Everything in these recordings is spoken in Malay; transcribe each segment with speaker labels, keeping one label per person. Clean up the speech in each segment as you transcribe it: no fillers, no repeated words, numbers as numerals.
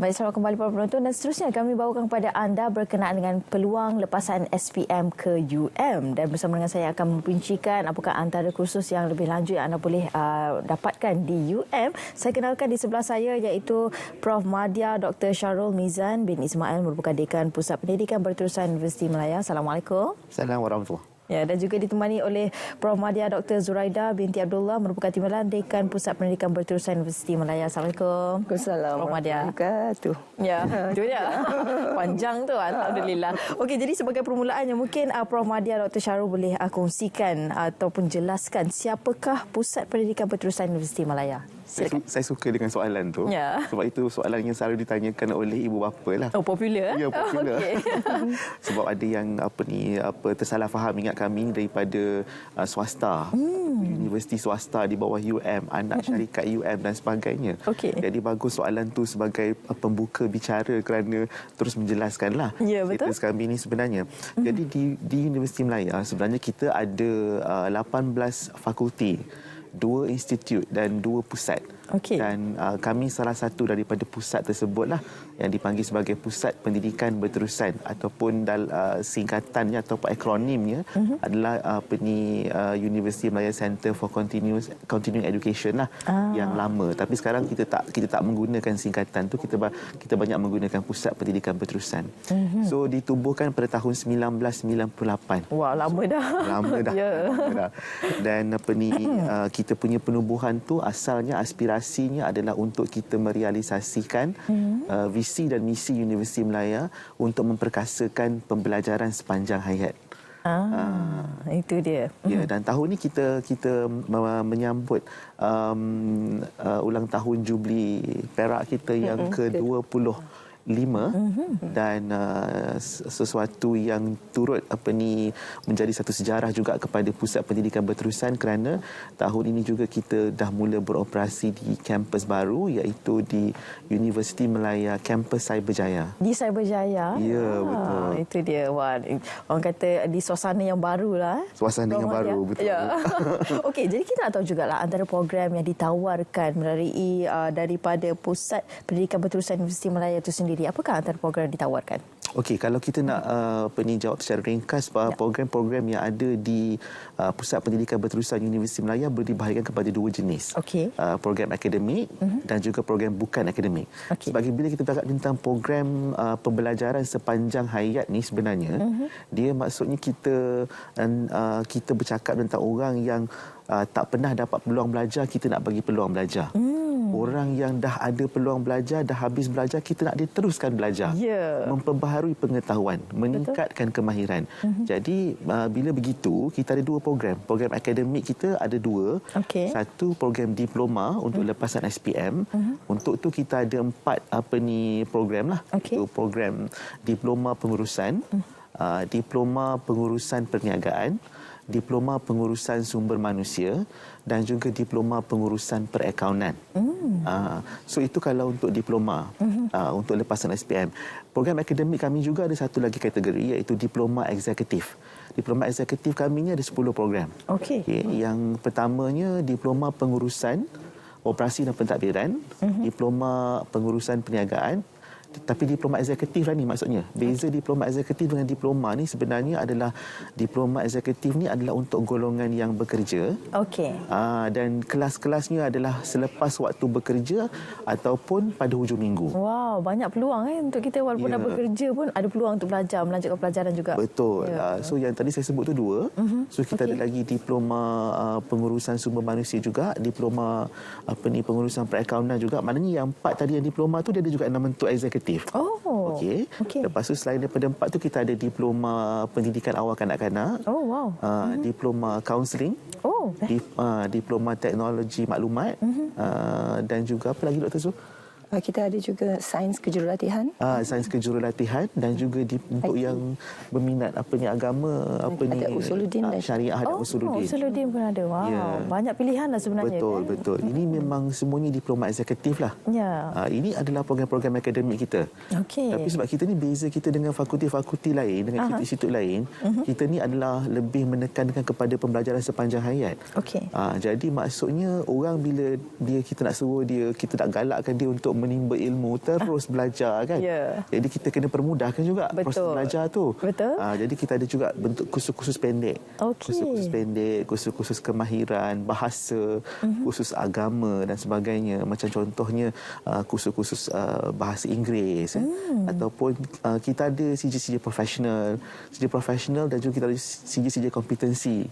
Speaker 1: Baik, selamat kembali para penonton, dan seterusnya kami bawakan kepada anda berkenaan dengan peluang lepasan SPM ke UM, dan bersama dengan saya akan memperincikan apakah antara kursus yang lebih lanjut yang anda boleh dapatkan di UM. Saya kenalkan di sebelah saya iaitu Prof. Madya Dr. Syarul Mizan bin Ismail, merupakan Dekan Pusat Pendidikan Berterusan Universiti Malaya. Assalamualaikum.
Speaker 2: Assalamualaikum warahmatullahi.
Speaker 1: Ya, dan juga ditemani oleh Prof. Madya Dr. Zuraida binti Abdullah, merupakan Timbalan Dekan Pusat Pendidikan Berterusan Universiti Malaya. Assalamualaikum.
Speaker 3: Assalamualaikum.
Speaker 1: Prof. Madya. Ya, itu dia. Panjang tu, alhamdulillah. Okey, jadi sebagai permulaannya mungkin Prof. Madya Dr. Syarul boleh kongsikan ataupun jelaskan siapakah Pusat Pendidikan Berterusan Universiti Malaya?
Speaker 2: Saya suka dengan soalan tu.
Speaker 1: Ya.
Speaker 2: Sebab itu soalan yang selalu ditanyakan oleh ibu bapa lah.
Speaker 1: Oh, popular?
Speaker 2: Ya, popular.
Speaker 1: Okey.
Speaker 2: Sebab ada yang tersalah faham, ingat kami daripada swasta. Universiti swasta di bawah UM, anak syarikat UM dan sebagainya.
Speaker 1: Okey.
Speaker 2: Jadi bagus soalan tu sebagai pembuka bicara kerana terus menjelaskanlah
Speaker 1: Ya, betul.
Speaker 2: status kami ni sebenarnya. Jadi di Universiti Malaya sebenarnya kita ada 18 fakulti, 2 institut dan 2 pusat.
Speaker 1: Okey.
Speaker 2: Dan kami salah satu daripada pusat tersebutlah yang dipanggil sebagai Pusat Pendidikan Berterusan, ataupun singkatannya ataupun akronimnya adalah University Malaya Center for Continuing Education lah, yang lama. Tapi sekarang kita tak menggunakan singkatan tu, kita banyak menggunakan Pusat Pendidikan Berterusan. So ditubuhkan pada tahun 1998.
Speaker 1: Wah, lama dah.
Speaker 2: Lama dah.
Speaker 1: Ya.
Speaker 2: Lama dah. Dan kita punya penubuhan tu asalnya aspirasinya adalah untuk kita merealisasikan visi dan misi Universiti Malaya untuk memperkasakan pembelajaran sepanjang hayat.
Speaker 1: Itu dia.
Speaker 2: Ya, dan tahun ni kita menyambut ulang tahun Jubli Perak kita yang ke-25, dan sesuatu yang turut menjadi satu sejarah juga kepada Pusat Pendidikan Berterusan, kerana tahun ini juga kita dah mula beroperasi di kampus baru, iaitu di Universiti Malaya Kampus Cyberjaya.
Speaker 1: Di Cyberjaya?
Speaker 2: Ya, betul.
Speaker 1: Itu dia. Wah, orang kata di suasana yang barulah.
Speaker 2: Suasana yang baru, betul.
Speaker 1: Ya. Okey, jadi kita nak tahu jugalah antara program yang ditawarkan melalui daripada Pusat Pendidikan Berterusan Universiti Malaya itu sendiri. Apakah antara program yang ditawarkan?
Speaker 2: Okey, kalau kita nak jawab secara ringkas, program-program yang ada di Pusat Pendidikan Berterusan Universiti Malaya boleh dibahagikan kepada 2 jenis.
Speaker 1: Okey.
Speaker 2: Program akademik dan juga program bukan akademik.
Speaker 1: Okey.
Speaker 2: Sebagai bila kita bercakap tentang program pembelajaran sepanjang hayat ni, sebenarnya dia maksudnya kita bercakap tentang orang yang tak pernah dapat peluang belajar, kita nak bagi peluang belajar. Orang yang dah ada peluang belajar, dah habis belajar, kita nak dia teruskan belajar.
Speaker 1: Ya.
Speaker 2: Memperbaharui pengetahuan, meningkatkan kemahiran. Jadi bila begitu, kita ada 2 program. Program akademik kita ada 2.
Speaker 1: Okey.
Speaker 2: Satu program diploma untuk lepasan SPM. Untuk tu kita ada 4 program lah.
Speaker 1: Okey.
Speaker 2: Itu program diploma pengurusan, diploma pengurusan perniagaan, diploma pengurusan sumber manusia, dan juga diploma pengurusan perakaunan. So itu kalau untuk diploma, untuk lepasan SPM. Program akademik kami juga ada satu lagi kategori, iaitu diploma eksekutif. Diploma eksekutif kami ni ada 10 program.
Speaker 1: Okey.
Speaker 2: Yang pertamanya diploma pengurusan operasi dan pentadbiran, diploma pengurusan perniagaan. Tapi diploma eksekutif lah ni maksudnya. Beza diploma eksekutif dengan diploma ni sebenarnya adalah diploma eksekutif ni adalah untuk golongan yang bekerja.
Speaker 1: Okey.
Speaker 2: Dan kelas-kelasnya adalah selepas waktu bekerja ataupun pada hujung minggu.
Speaker 1: Wow, banyak peluang untuk kita walaupun dah bekerja pun ada peluang untuk belajar, melanjutkan pelajaran juga.
Speaker 2: Betul. So yang tadi saya sebut tu 2. So kita ada lagi diploma pengurusan sumber manusia juga, diploma pengurusan perakaunan juga. Maknanya yang 4 tadi yang diploma tu dia ada juga 6 bentuk eksekutif.
Speaker 1: Oh.
Speaker 2: Okey. Lepas tu selain daripada 4 tu kita ada diploma pendidikan awal kanak-kanak.
Speaker 1: Oh, wow.
Speaker 2: Diploma kaunseling.
Speaker 1: Oh.
Speaker 2: Diploma teknologi maklumat. Dan juga apa lagi Dr. Zu?
Speaker 3: Kita ada juga sains kejurulatihan.
Speaker 2: Sains kejurulatihan, dan juga untuk yang berminat agama,
Speaker 3: ada usuluddin dan
Speaker 2: syariah, ada usuluddin.
Speaker 1: Usuluddin pun ada. Wow.
Speaker 2: Ya.
Speaker 1: Banyak pilihan lah sebenarnya.
Speaker 2: Betul. Ini memang semuanya diploma eksekutif lah.
Speaker 1: Ya.
Speaker 2: Ini adalah program-program akademik kita.
Speaker 1: Okey.
Speaker 2: Tapi sebab kita ni beza kita dengan fakulti-fakulti lain, dengan institut lain, kita ni adalah lebih menekankan kepada pembelajaran sepanjang hayat.
Speaker 1: Okey.
Speaker 2: Jadi maksudnya orang bila kita nak suruh dia, kita nak galakkan dia untuk menimba ilmu, terus belajar kan. Jadi kita kena permudahkan juga proses belajar tu. Jadi kita ada juga bentuk kursus-kursus pendek. Kursus-kursus pendek, kursus-kursus kemahiran bahasa, kursus agama dan sebagainya. Macam contohnya kursus-kursus bahasa Inggeris ataupun kita ada CJ profesional dan juga kita ada CJ kompetensi.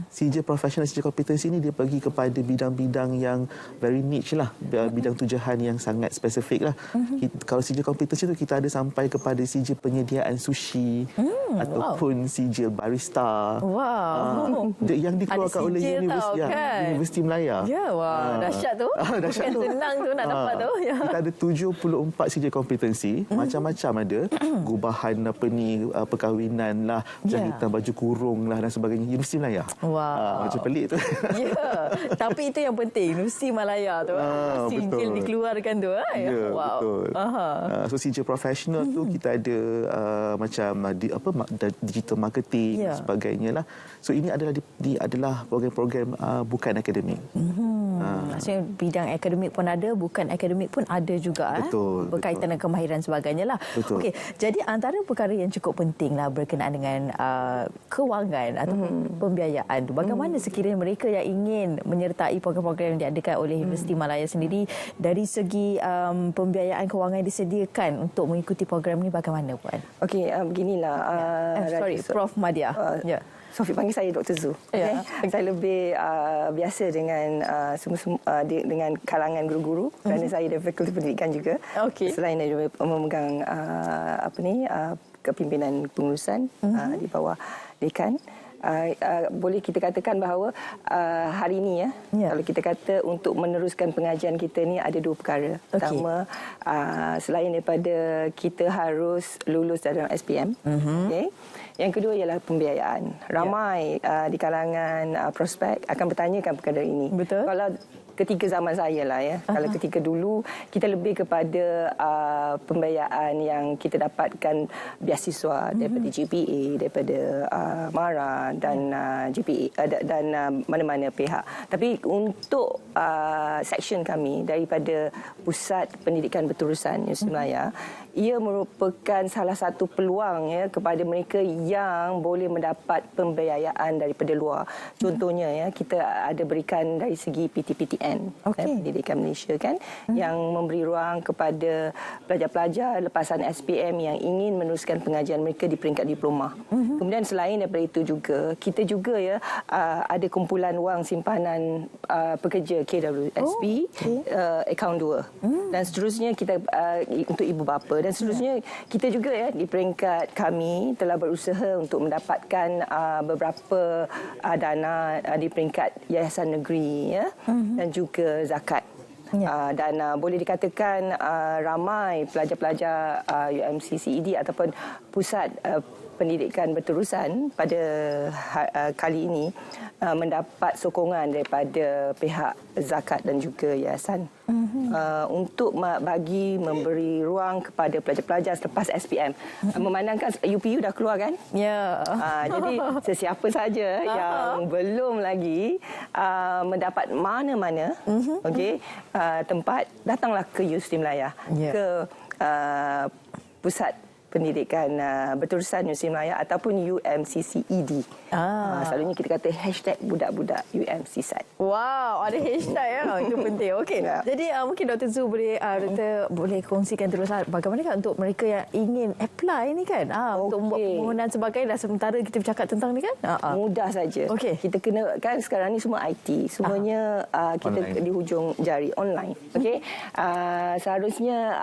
Speaker 2: CJ profesional, CJ kompetensi ni dia pergi kepada bidang-bidang yang very niche lah, bidang tujuan yang sangat spesifik lah. Kalau CJ kompetensi tu kita ada sampai kepada CJ penyediaan sushi ataupun CJ barista. Yang dikeluarkan oleh Universiti Melaya.
Speaker 1: Dahsyat tu. Bukan senang tu nak dapat tu.
Speaker 2: Kita ada 74 CJ kompetensi, macam-macam ada. Gubahan perkahwinan lah, jahitan baju kurung lah dan sebagainya. Universiti Melaya. Macam pelik tu.
Speaker 1: Tapi itu yang penting, Universiti Malaya tu. Sijil dikeluarkan tu.
Speaker 2: Betul. So CJ profesional tu kita ada macam digital marketing dan sebagainya lah. So ini adalah program-program bukan akademik.
Speaker 1: Maksudnya bidang akademik pun ada, bukan akademik pun ada juga. Berkaitan dengan kemahiran sebagainya lah. Okey, jadi antara perkara yang cukup penting lah berkenaan dengan kewangan ataupun pembiayaan tu. Bagaimana sekiranya mereka yang ingin menyertai program-program yang diadakan oleh Universiti Malaya sendiri, dari segi pembiayaan kewangan yang disediakan untuk mengikuti program ni bagaimana Puan?
Speaker 3: Okey, beginilah.
Speaker 1: Prof Madia.
Speaker 3: Sofi panggil saya Dr. Zu. Saya lebih biasa dengan dengan kalangan guru-guru kerana saya dari Fakulti Pendidikan juga. Selain daripada memegang kepimpinan pengurusan di bawah dekan. Boleh kita katakan bahawa hari ini kalau kita kata untuk meneruskan pengajian kita ni ada dua perkara. Pertama, selain daripada kita harus lulus dalam SPM, yang kedua ialah pembiayaan. Ramai di kalangan prospek akan bertanyakan perkara ini. Kalau ketika zaman saya lah kalau ketika dulu kita lebih kepada pembiayaan yang kita dapatkan beasiswa daripada GPA, daripada MARA dan GPA dan mana-mana pihak. Tapi untuk seksyen kami daripada Pusat Pendidikan Berterusan Universiti Melaya, ia merupakan salah satu peluang kepada mereka yang boleh mendapat pembiayaan daripada luar. Contohnya kita ada berikan dari segi PTPTN, Pendidikan Malaysia kan, yang memberi ruang kepada pelajar-pelajar lepasan SPM yang ingin meneruskan pengajian mereka di peringkat diploma. Kemudian selain daripada itu juga, kita juga ada kumpulan wang simpanan pekerja KWSP, akaun 2. Dan seterusnya kita untuk ibu bapa. Dan seterusnya kita juga di peringkat kami telah berusaha untuk mendapatkan beberapa dana di peringkat yayasan negeri dan juga zakat. Dan boleh dikatakan ramai pelajar-pelajar UMCCED ataupun Pusat Pendidikan Berterusan pada kali ini mendapat sokongan daripada pihak zakat dan juga yayasan untuk memberi ruang kepada pelajar-pelajar selepas SPM. Memandangkan UPU dah keluar kan? Jadi sesiapa saja yang belum lagi mendapat mana-mana tempat, datanglah ke Universiti Melaya, ke Pusat Pendidikan Berterusan Universiti Melaya ataupun UMCCED. Selalunya kita kata #budak-budak UMCSAT.
Speaker 1: Wow, ada hashtag itu penting. Okey. Jadi mungkin Dr. Zu boleh kongsikan terus bagaimana untuk mereka yang ingin apply ni kan. Untuk membuat permohonan sebagainya, sementara kita bercakap tentang ni kan.
Speaker 3: Mudah saja. Kita kena kan sekarang ni semua IT, semuanya kita online, di hujung jari online. Seharusnya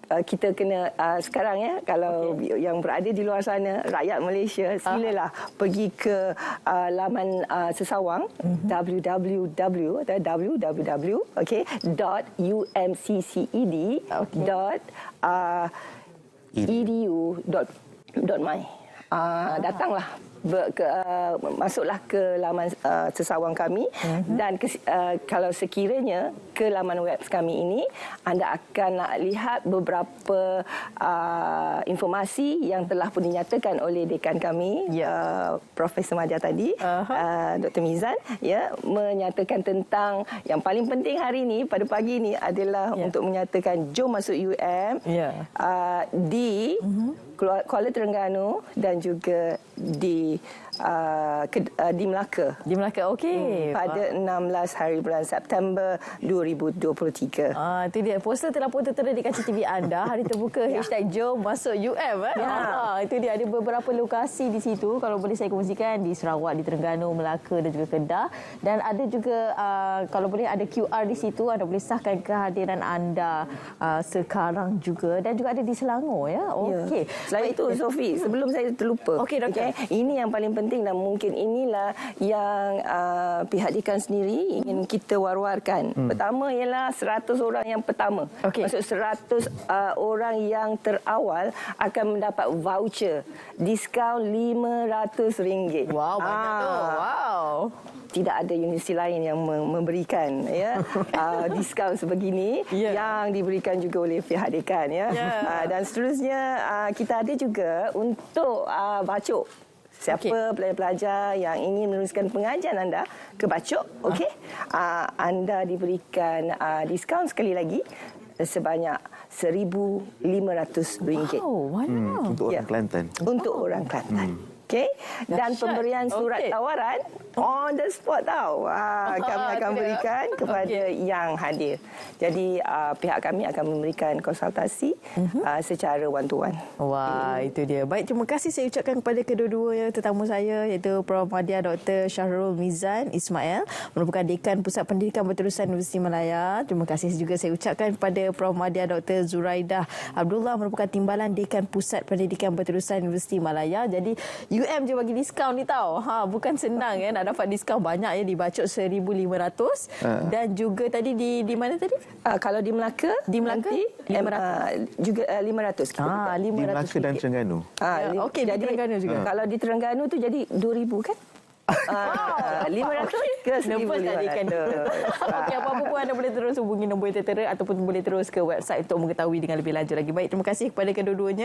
Speaker 3: kita kena sekarang kalau yang berada di luar sana, rakyat Malaysia, silalah pergi ke laman sesawang www.umcced.edu.my. datanglah masuklah ke laman sesawang kami dan kalau sekiranya ke laman web kami ini anda akan lihat beberapa informasi yang telah pun dinyatakan oleh dekan kami Profesor Madya tadi Dr. Mizan menyatakan tentang yang paling penting hari ini pada pagi ini adalah untuk menyatakan jom masuk UM di Kuala Terengganu dan juga di Melaka.
Speaker 1: Di Melaka, okey.
Speaker 3: Pada 16 hari bulan September 2023.
Speaker 1: Itu dia. Poster telah pun tertera di kaca TV anda. Hari terbuka hashtag Jom Masuk UM. Itu dia. Ada beberapa lokasi di situ. Kalau boleh saya kongsikan di Sarawak, di Terengganu, Melaka dan juga Kedah. Dan ada juga kalau boleh ada QR di situ. Anda boleh sahkan kehadiran anda sekarang juga. Dan juga ada di Selangor. Okey.
Speaker 3: Selain itu, Sophie, sebelum saya terlupa.
Speaker 1: Okey, Doktor.
Speaker 3: Ini yang paling penting dan mungkin inilah yang pihak dekan sendiri ingin kita war-warkan. Pertama ialah 100 orang yang pertama. Maksud 100 orang yang terawal akan mendapat voucher diskaun RM500.
Speaker 1: Wow, banyak tu. Wow.
Speaker 3: Tidak ada universiti lain yang memberikan diskaun sebegini yang diberikan juga oleh pihak dekan dan seterusnya kita ada juga untuk bacuk. Siapa pelajar-pelajar yang ingin meneruskan pengajian anda ke bacuk, anda diberikan diskaun sekali lagi sebanyak RM1,500.
Speaker 1: Wow, mana?
Speaker 2: Untuk orang Kelantan.
Speaker 3: Untuk orang Kelantan. Dan pemberian surat tawaran on the spot tau. Kami akan berikan kepada yang hadir. Jadi pihak kami akan memberikan konsultasi secara one to one.
Speaker 1: Wah, itu dia. Baik, terima kasih saya ucapkan kepada kedua-dua tetamu saya iaitu Prof Madya Dr. Syahrul Mizan Ismail merupakan Dekan Pusat Pendidikan Berterusan Universiti Malaya. Terima kasih juga saya ucapkan kepada Prof Madya Dr. Zuraidah Abdullah merupakan Timbalan Dekan Pusat Pendidikan Berterusan Universiti Malaya. Jadi UM je bagi diskaun ni tau. Bukan senang nak dapat diskaun banyak di Bacok RM1,500 dan juga tadi di mana tadi?
Speaker 3: Kalau di Melaka,
Speaker 1: nanti
Speaker 3: 500. Juga 500.
Speaker 2: Di Melaka dan Terengganu.
Speaker 1: Okey, di Terengganu juga.
Speaker 3: Kalau di Terengganu tu jadi RM2,000 kan? 500 ke 1,500.
Speaker 1: Okey, apa-apa pun anda boleh terus hubungi nombor yang tertera ataupun boleh terus ke website untuk mengetahui dengan lebih lanjut lagi. Baik, terima kasih kepada kedua-duanya.